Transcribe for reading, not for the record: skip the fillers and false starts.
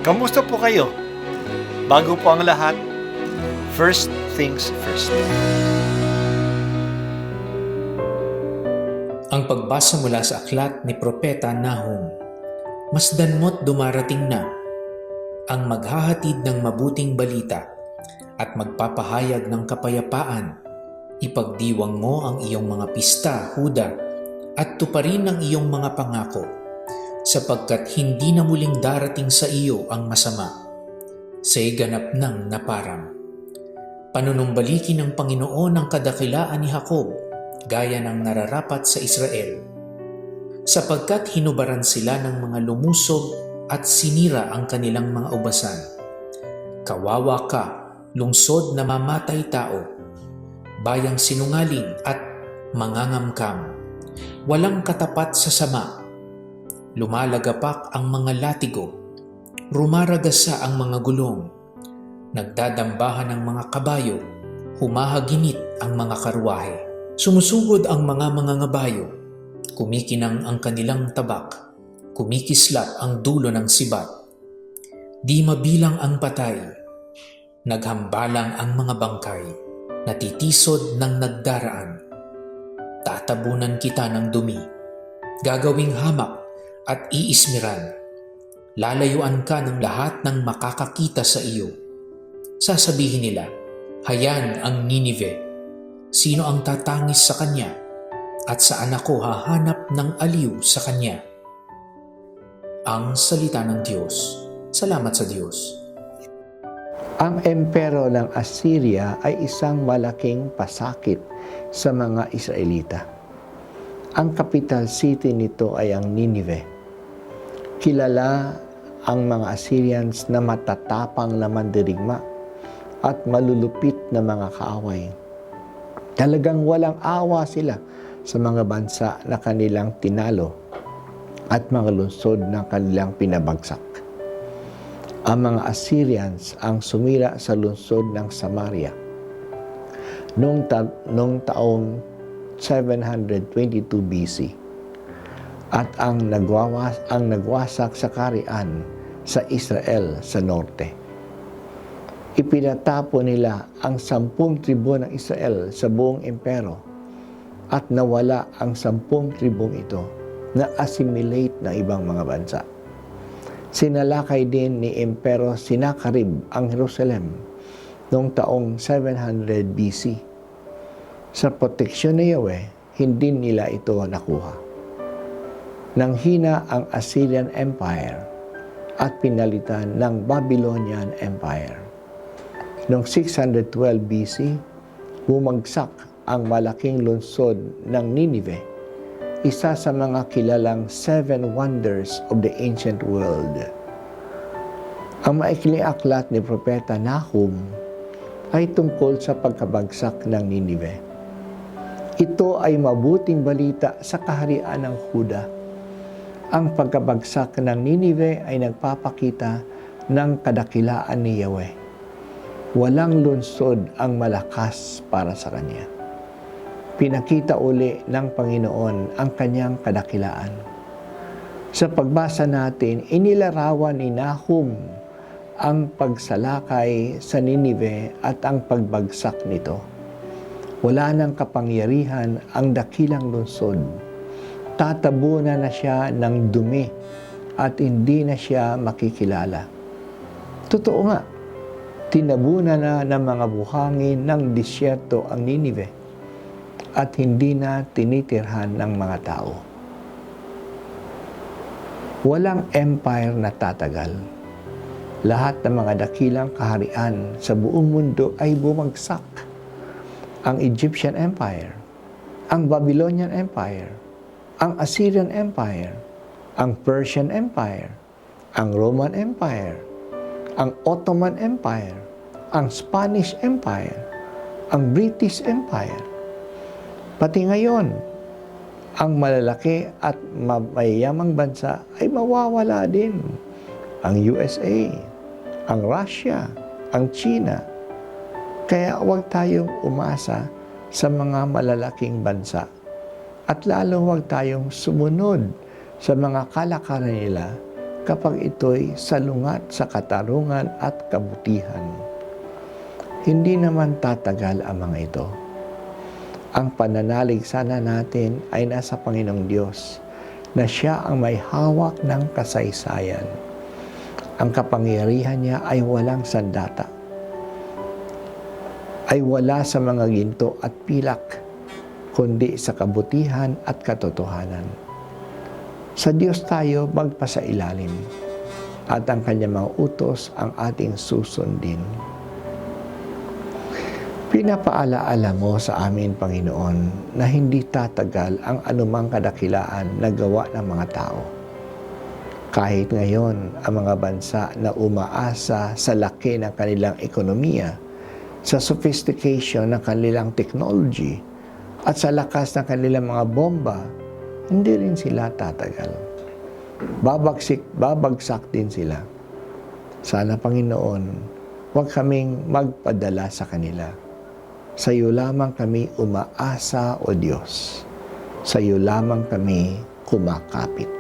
Kamusta po kayo? Bago po ang lahat, first things first. Ang pagbasa mula sa aklat ni Propeta Nahum. Masdan mo't dumarating na ang maghahatid ng mabuting balita at magpapahayag ng kapayapaan. Ipagdiwang mo ang iyong mga pista, Huda, at tuparin ang iyong mga pangako, sapagkat hindi na muling darating sa iyo ang masama, sa'y ganap ng naparang. Panunumbalikin ng Panginoon ang kadakilaan ni Jacob, gaya ng nararapat sa Israel, sapagkat hinubaran sila ng mga lumusog at sinira ang kanilang mga ubasan. Kawawa ka, lungsod na mamatay tao, bayang sinungaling at mangangamkam, walang katapat sa sama. Lumalagapak ang mga latigo, rumaragasa ang mga gulong, nagdadambahan ang mga kabayo, humahaginit ang mga karwahe. Sumusugod ang mga ngabayo, kumikinang ang kanilang tabak, kumikislap ang dulo ng sibat. Di mabilang ang patay, naghambalang ang mga bangkay, natitisod ng nagdaraan. Tatabunan kita ng dumi, gagawing hamak at iismiran. Lalayuan ka ng lahat ng makakakita sa iyo. Sasabihin nila, hayan ang Ninive. Sino ang tatangis sa kanya? At saan ako hahanap ng aliw sa kanya? Ang salita ng Diyos. Salamat sa Diyos. Ang empero ng Assyria ay isang malaking pasakit sa mga Israelita. Ang capital city nito ay ang Ninive. Kilala ang mga Assyrians na matatapang na mandirigma at malulupit na mga kaaway. Talagang walang awa sila sa mga bansa na kanilang tinalo at mga lungsod na kanilang pinabagsak. Ang mga Assyrians ang sumira sa lungsod ng Samaria noong taong 722 BC at ang nagwasak sa kaharian sa Israel sa norte. Ipinatapo nila ang 10 tribo ng Israel sa buong impero at nawala ang 10 tribong ito na assimilate ng ibang mga bansa. Sinalakay din ni Empero Sinakarib ang Jerusalem noong taong 700 BC. Sa proteksyon ni Yahweh, hindi nila ito nakuha. Nanghina ang Assyrian Empire at pinalitan ng Babylonian Empire. Noong 612 BC, bumagsak ang malaking lungsod ng Ninive, isa sa mga kilalang 7 wonders of the ancient world. Ang maikling aklat ni Propeta Nahum ay tungkol sa pagkabagsak ng Ninive. Ito ay mabuting balita sa kaharian ng Huda. Ang pagkabagsak ng Ninive ay nagpapakita ng kadakilaan ni Yahweh. Walang lungsod ang malakas para sa Kanya. Pinakita uli ng Panginoon ang Kanyang kadakilaan. Sa pagbasa natin, inilarawan ni Nahum ang pagsalakay sa Ninive at ang pagbagsak nito. Wala nang kapangyarihan ang dakilang lungsod. Tatabunan na siya ng dumi at hindi na siya makikilala. Totoo nga, tinabunan na ng mga buhangin ng disyerto ang Ninive at hindi na tinitirhan ng mga tao. Walang empire na tatagal. Lahat ng mga dakilang kaharian sa buong mundo ay bumagsak. Ang Egyptian Empire, ang Babylonian Empire, ang Assyrian Empire, ang Persian Empire, ang Roman Empire, ang Ottoman Empire, ang Spanish Empire, ang British Empire. Pati ngayon, ang malalaki at mayayamang bansa ay mawawala din. Ang USA, ang Russia, ang China. Kaya huwag tayong umasa sa mga malalaking bansa. At lalo huwag tayong sumunod sa mga kalakaran nila kapag ito'y salungat sa katarungan at kabutihan. Hindi naman tatagal ang mga ito. Ang pananalig sana natin ay nasa Panginoong Diyos, na siya ang may hawak ng kasaysayan. Ang kapangyarihan niya ay walang sandata, ay wala sa mga ginto at pilak, kundi sa kabutihan at katotohanan. Sa Diyos tayo magpasailalim, at ang kanyang mga utos ang ating susundin. Pinapaalaala mo sa amin, Panginoon, na hindi tatagal ang anumang kadakilaan na gawa ng mga tao. Kahit ngayon, ang mga bansa na umaasa sa laki ng kanilang ekonomiya, sa sophistication ng kanilang technology, at sa lakas ng kanilang mga bomba, hindi rin sila tatagal. Babagsak din sila. Sana, Panginoon, huwag kaming magpadala sa kanila. Sa iyo lamang kami umaasa, O Diyos. Sa iyo lamang kami kumakapit.